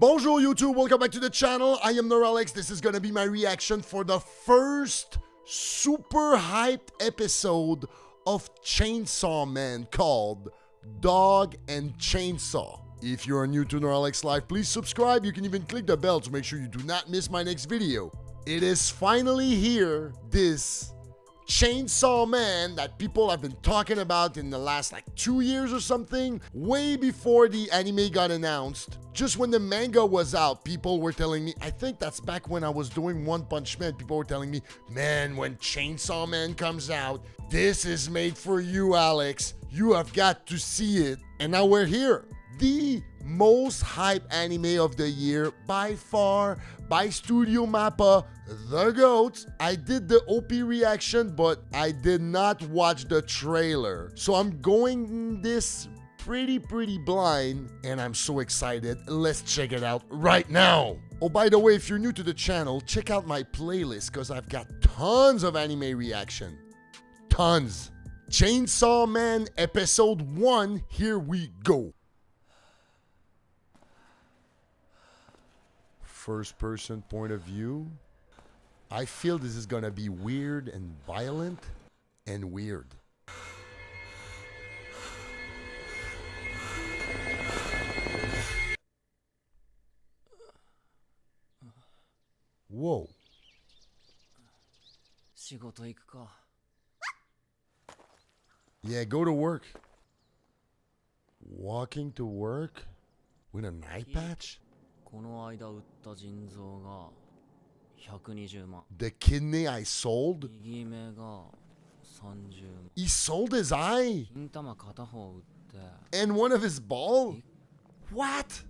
Bonjour YouTube, welcome back to the channel. I am Neuralex. This is gonna be my reaction for the first super hyped episode of Chainsaw Man called Dog and Chainsaw. If you are new to Neuralex Live, please subscribe. You can even click the bell to make sure you do not miss my next video. It is finally here, this Chainsaw Man that people have been talking about in the last 2 years or something, way before the anime got announced. Just when the manga was out, people were telling me, I think that's back when I was doing One Punch Man, people were telling me, man, when Chainsaw Man comes out, this is made for you, Alex. You have got to see it. And now we're here. The most hype anime of the year by far, by Studio Mappa, the GOATs. I did the OP reaction, but I did not watch the trailer. So I'm going this pretty blind, and I'm so excited. Let's check it out right now. Oh, by the way, if you're new to the channel, check out my playlist because I've got tons of anime reaction. Tons. Chainsaw Man Episode 1, here we go. First person point of view. I feel this is gonna be weird and violent and weird. Whoa. Yeah, go to work. Walking to work with an eye patch? The kidney I sold? He sold his eye? And one of his balls? What?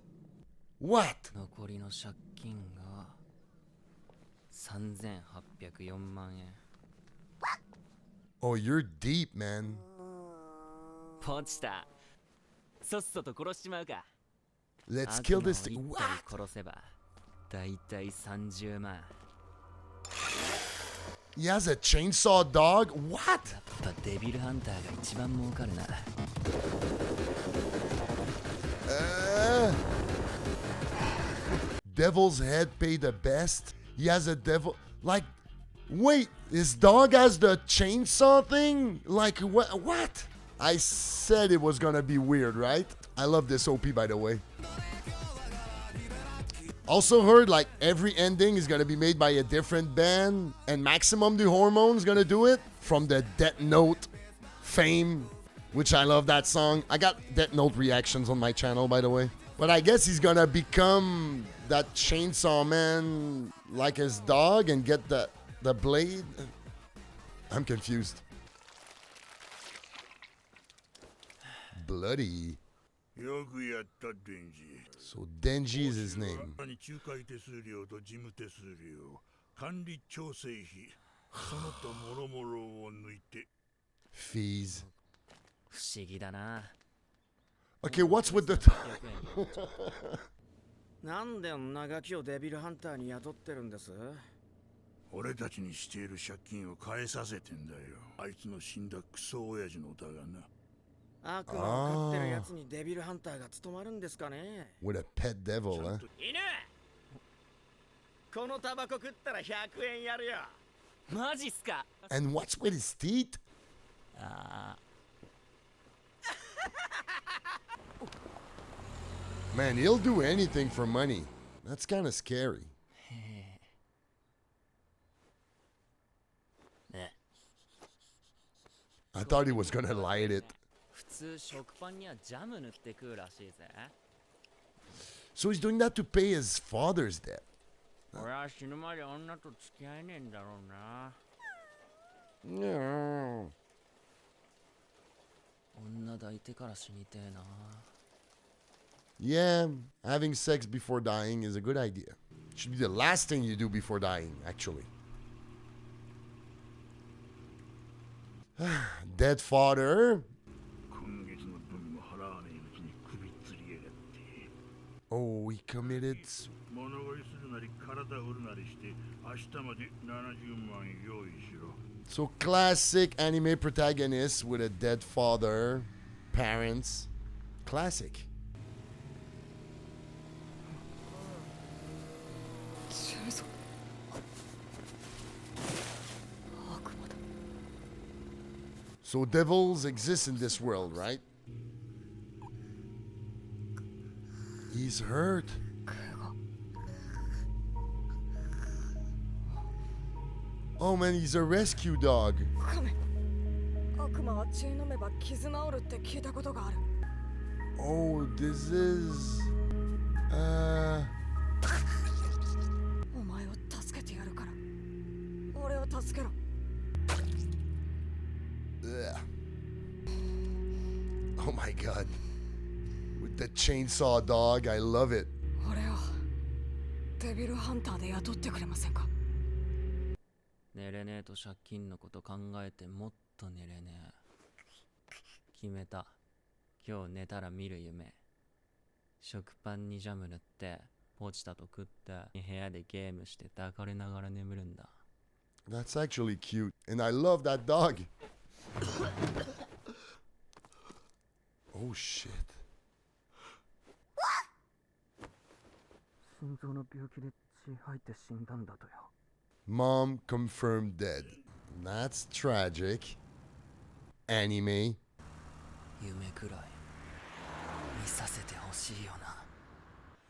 What? Oh, you're deep, man. Let's kill this thing. What? He has a chainsaw dog? What? Devil's head pay the best? He has a devil... wait, his dog has the chainsaw thing? What? I said it was gonna be weird, right? I love this OP, by the way. Also heard every ending is gonna be made by a different band, and Maximum the Hormone's gonna do it from the Death Note fame, which I love that song. I got Death Note reactions on my channel, by the way. But I guess he's gonna become that Chainsaw Man like his dog and get the blade. I'm confused. Bloody. So Denji is his name. Fees. Okay, what's with the time? With a pet devil, huh? And what's with his teeth? Man, he'll do anything for money. That's kind of scary. I thought he was gonna light it. So he's doing that to pay his father's debt. No. Yeah, having sex before dying is a good idea. It should be the last thing you do before dying, actually. Dead father. Oh, he committed. So classic anime protagonist with a dead father, parents. Classic. 嘘。悪魔だ。 So devils exist in this world, right? He's hurt. 怪我。 Oh man, he's a rescue dog. 亀。悪魔は血飲めば傷治るって聞いたことがある。 Oh, this is... お前を助けてやるから。俺を助けろ。 Ugh. Oh my god. With the chainsaw dog, I love it. 俺をデビルハンターで雇ってくれませんか。寝れねえと借金のこと考えてもっと寝れねえ。決めた。今日寝たら見る夢。食パンにジャム塗ってポチタと食って部屋でゲームして抱かれながら眠るんだ。 That's actually cute. And I love that dog. Oh shit. 心臓の病気で血吐いて死んだんだとよ。 Mom confirmed dead. That's tragic. Anime. 夢くらい見させてほしいよな。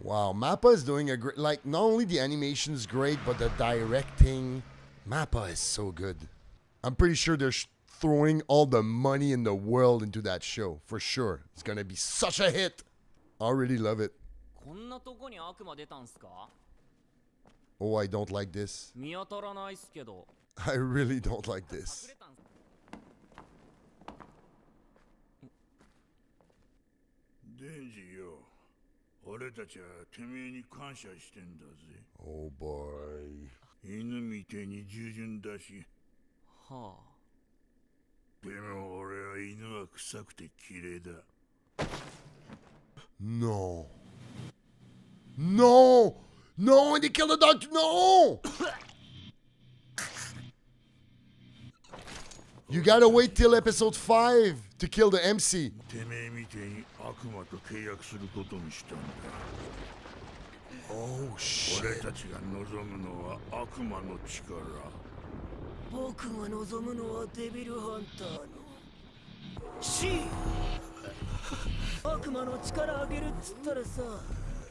Wow, Mappa is doing a great... Like, not only the animation is great, but the directing... Mappa is so good. I'm pretty sure they're throwing all the money in the world into that show. For sure. It's gonna be such a hit. I already love it. こんなとこに悪魔出たんすか？ Oh, I don't like this. 見当たらないっすけど。 I really don't like this. 隠れたんす。デンジよ、俺たちはてめえに感謝してんだぜ。 Oh boy. 犬みてえに従順だし。はでも俺は犬は臭くて綺麗だ。 No. No! No! And they killed the dog! No! You gotta wait till episode 5 to kill the MC. てめえみてえに悪魔と契約することにしたんだ。 Oh 俺 shit. たちが望むのは悪魔の力。僕が望むのはデビルハンターの死。悪魔の力あげるっつったらさ、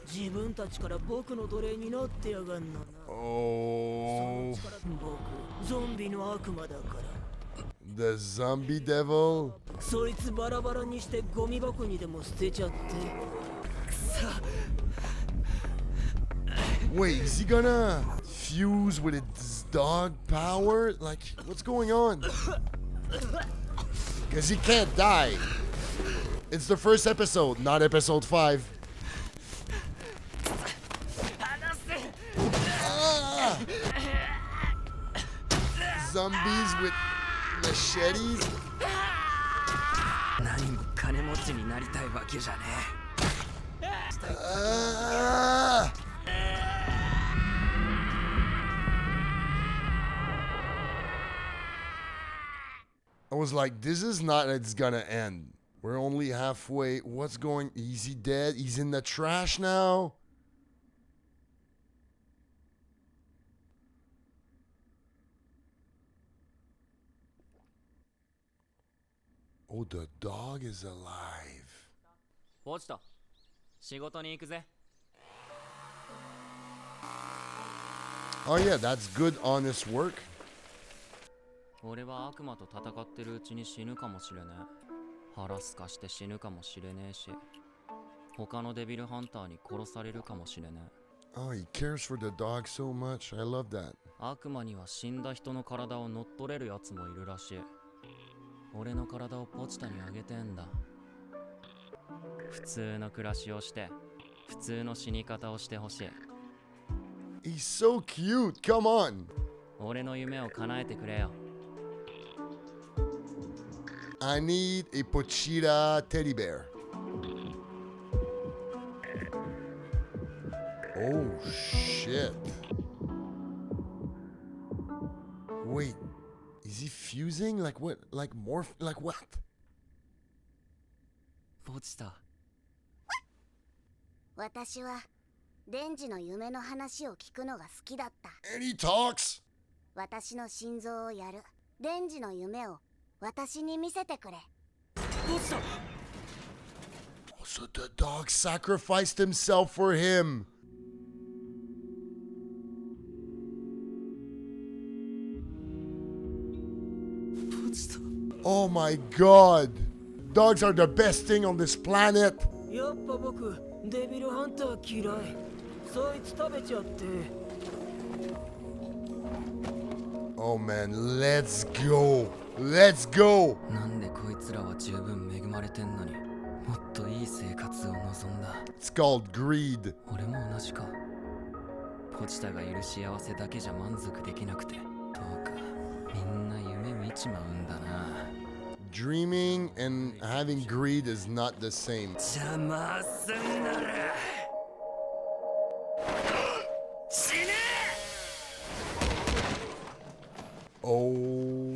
自分たちから僕の奴隷になってやがんのな。その Oh. 力僕ゾンビの悪魔だから。 The zombie devil. そいつバラバラにしてゴミ箱にでも捨てちゃって。くそ。 Wait, is he gonna fuse with his dog power? Like, what's going on? Because he can't die. It's the first episode, not episode 5. Ah! Zombies with machetes? 何も金持ちになりたいわけじゃね Ah! I was like, this is not it's gonna end. We're only halfway. What's going? Is he dead? He's in the trash now? Oh, the dog is alive. ポチタ、仕事に行くぜ。 Oh yeah, that's good, honest work. 俺は悪魔と戦ってるうちに死ぬかもしれねえ。腹すかして死ぬかもしれねえし、他のデビルハンターに殺されるかもしれねえ。 Oh, he cares for the dog so much. I love that. 悪魔には死んだ人の体を乗っ取れるやつもいるらしい。俺の体をポチタにあげてんだ。普通の暮らしをして、普通の死に方をしてほしい。 He's so cute. Come on. 俺の夢を叶えてくれよ。 I need a Pochita teddy bear. Oh shit. Wait, is he fusing? Like what? Like morph? Like what? ポチタ。私はデンジの夢の話を聞くのが好きだった。 And he talks. 私の心臓をやる。デンジの夢を私に見せてくれ。どうした？ So the dog sacrificed himself for him. Oh my god. Dogs are the best thing on this planet. やっぱ僕デビルハンター嫌い。そいつ食べちゃって。 Oh man, let's go. Let's go. なんでこいつらは十分恵まれてんのにもっといい生活を望んだ。 It's called greed. 俺も同じか。ポチタがいる幸せだけじゃ満足できなくて、どうかみんな夢見ちまうんだな。 Dreaming and having greed is not the same. 邪魔すんなら死ね。 Oh,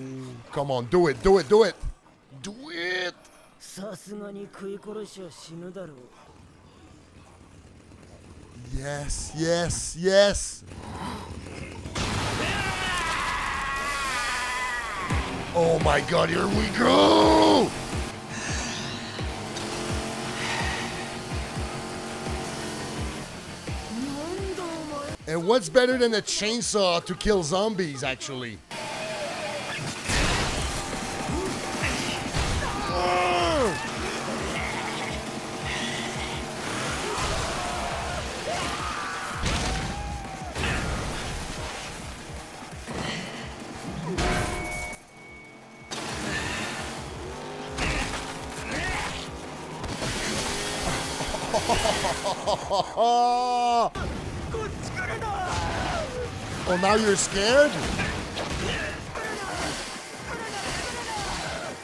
come on, do it, do it, do it. Do it. さすがに食い殺しは死ぬだろう。 Yes, yes, yes. Oh my god, here we go! And what's better than a chainsaw to kill zombies, actually? Oh, now you're scared?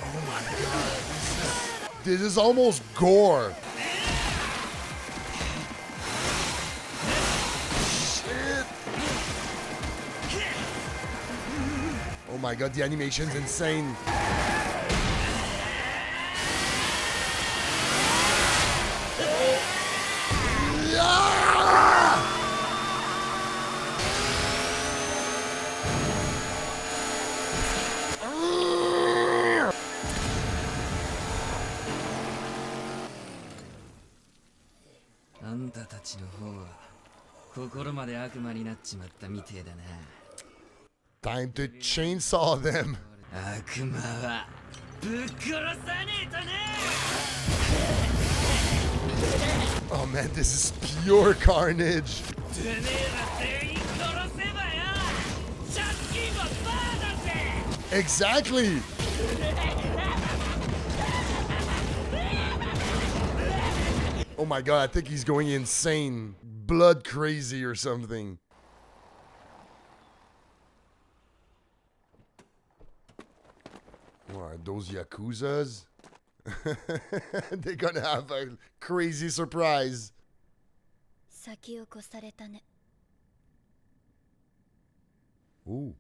Oh my god. This is almost gore. Shit. Oh my god, the animation's insane. Yeah! あんたたちの方は心まで悪魔になっちまったみてえだな。 Time to chainsaw them. 悪魔はぶっ殺さねえとね。 Oh man, this is pure carnage. てめえら全員殺せばよ借金はバーだぜ。 Exactly. Oh my god, I think he's going insane. Blood crazy or something. What are those Yakuzas? They're gonna have a crazy surprise. 先を越されたね。 Ooh.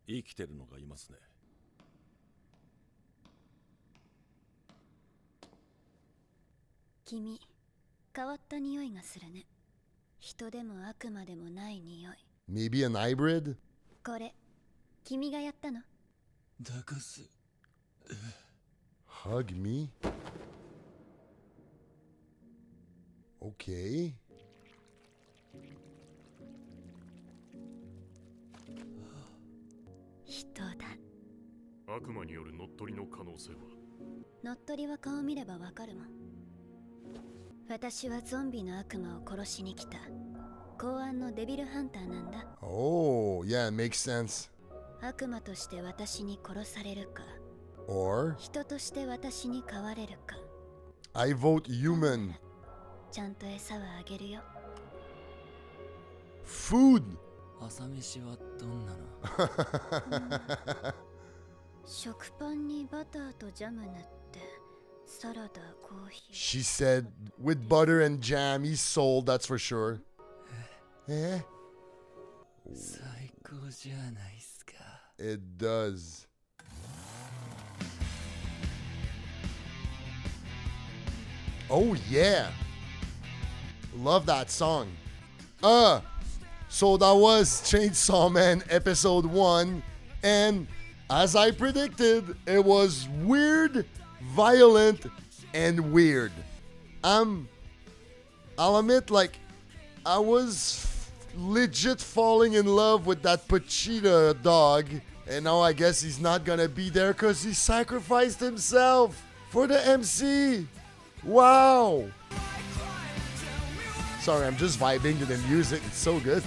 生きてるのがいますね。君、変わった匂いがするね。人でも悪魔でもない匂い。 Maybe an hybrid? これ、君がやったの？抱かす。 Hug me? Okay. 人だ。悪魔による乗っ取りの可能性は？乗っ取りは顔見ればわかるもん。私はゾンビの悪魔を殺しに来た公安のデビルハンターなんだ。 Oh, yeah, it makes sense. 悪魔として私に殺されるか、 Or 人として私に飼われるか。 I vote human. ちゃんと餌はあげるよ。 Food. 朝飯はどんなの？食パンにバターとジャム塗ってサラダ、コーヒー。 She said, with butter and jam, he's sold, that's for sure. Eh? 最高じゃないっすか。 It does. Oh yeah. Love that song. So that was Chainsaw Man episode 1. And as I predicted, it was weird, violent, and weird. I'll admit, like, I was legit falling in love with that Pachita dog. And now I guess he's not gonna be there because he sacrificed himself for the MC. Wow. Sorry, I'm just vibing to the music. It's so good.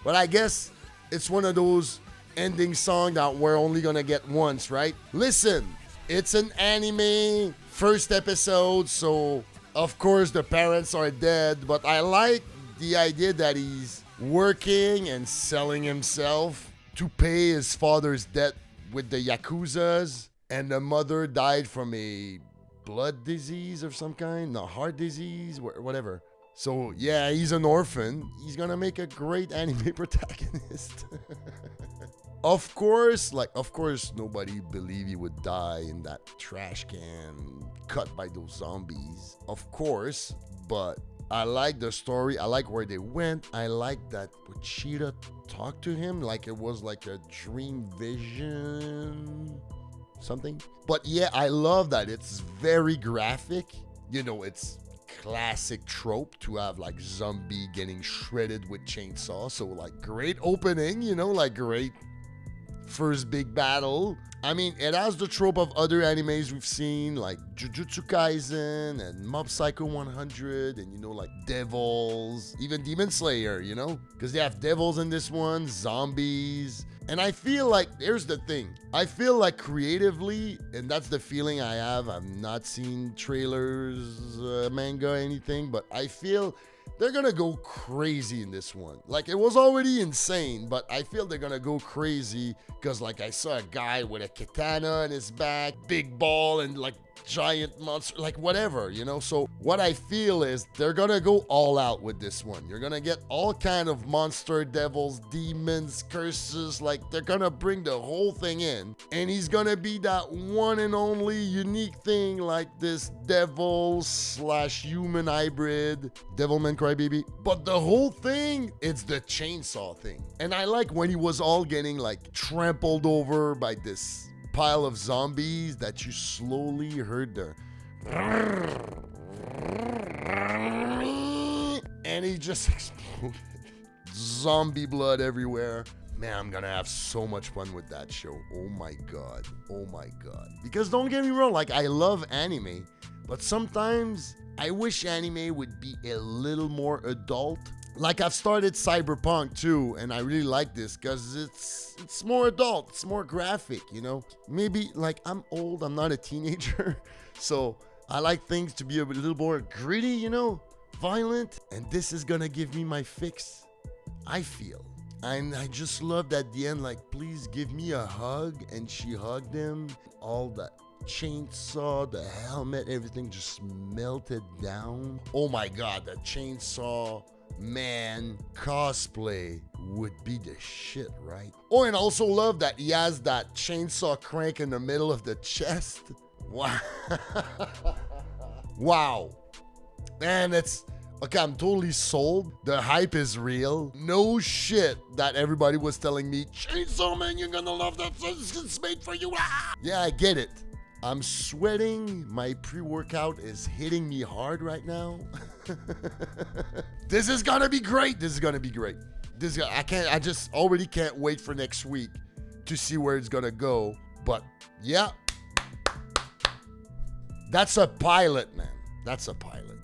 But I guess it's one of those ending songs that we're only gonna get once, right? Listen, it's an anime first episode, so of course the parents are dead, but I like the idea that he's working and selling himself to pay his father's debt with the Yakuzas, and the mother died from a blood disease of some kind, no, heart disease, whatever. So yeah, he's an orphan. He's gonna make a great anime protagonist. Of course, nobody believed he would die in that trash can cut by those zombies. Of course, but I like the story. I like where they went. I like that Pochita talked to him like it was like a dream vision, something. But yeah, I love that it's very graphic. You know, it's classic trope to have like zombie getting shredded with chainsaw. So like great opening, you know, like great first big battle. I mean, it has the trope of other animes we've seen, like Jujutsu Kaisen and Mob Psycho 100, and you know, like devils, even Demon Slayer, you know, because they have devils in this one, zombies. And I feel like, here's the thing, I feel like creatively, and that's the feeling I have, I've not seen trailers, manga, anything, but I feel they're gonna go crazy in this one. Like, it was already insane, but I feel they're gonna go crazy because, like, I saw a guy with a katana on his back, big ball, and like giant monster, like whatever, you know. So what I feel is they're gonna go all out with this one. You're gonna get all kind of monster, devils, demons, curses. Like, they're gonna bring the whole thing in, and he's gonna be that one and only unique thing, like this devil / human hybrid, Devilman Crybaby. But the whole thing, it's the chainsaw thing. And I like when he was all getting like trampled over by this pile of zombies that you slowly heard the and he just exploded. Zombie blood everywhere. Man, I'm gonna have so much fun with that show. Oh my god. Oh my god. Because don't get me wrong, like, I love anime, but sometimes I wish anime would be a little more adult. Like, I've started Cyberpunk too, and I really like this because it's more adult, it's more graphic, you know? Maybe, like, I'm old, I'm not a teenager, so I like things to be a little more gritty, you know? Violent, and this is gonna give me my fix, I feel. And I just loved at the end, like, please give me a hug, and she hugged him. All that chainsaw, the helmet, everything just melted down. Oh my god, the Chainsaw Man cosplay would be the shit, right? Oh, and also love that he has that chainsaw crank in the middle of the chest. Wow. Wow. Man, it's okay, I'm totally sold. The hype is real. No shit that everybody was telling me, Chainsaw Man, you're gonna love that. It's made for you. Ah! Yeah, I get it. I'm sweating. My pre-workout is hitting me hard right now. This is gonna be great. This is gonna be great. I just already can't wait for next week to see where it's gonna go. But yeah, that's a pilot, man. That's a pilot.